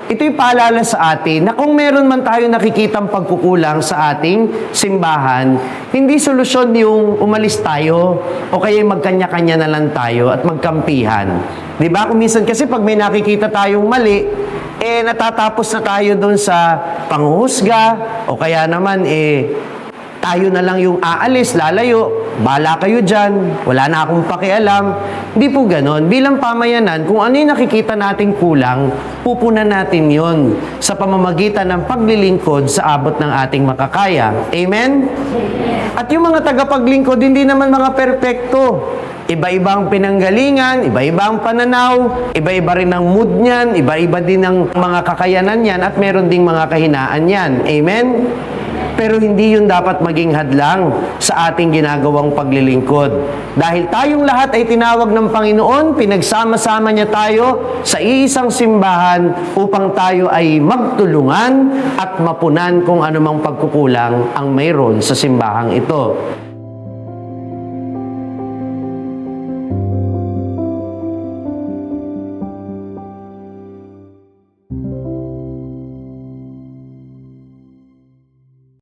ito'y paalala sa atin na kung meron man tayo nakikitang pagkukulang sa ating simbahan, hindi solusyon yung umalis tayo o kaya magkanya-kanya na lang tayo at magkampihan. Di ba? Kung minsan kasi pag may nakikita tayong mali, natatapos na tayo doon sa panghuhusga o kaya naman tayo na lang yung aalis, lalayo, bala kayo dyan, wala na akong pakialam. Hindi po ganon. Bilang pamayanan, kung ano yung nakikita nating kulang, pupunan natin yon sa pamamagitan ng paglilingkod sa abot ng ating makakaya. Amen? At yung mga tagapaglingkod, hindi naman mga perpekto. Iba-ibang pinanggalingan, iba-ibang pananaw, iba-iba rin ang mood niyan, iba-iba din ang mga kakayanan niyan, at meron ding mga kahinaan yan. Amen? Pero hindi yun dapat maging hadlang sa ating ginagawang paglilingkod. Dahil tayong lahat ay tinawag ng Panginoon, pinagsama-sama niya tayo sa iisang simbahan upang tayo ay magtulungan at mapunan kung anumang pagkukulang ang mayroon sa simbahang ito.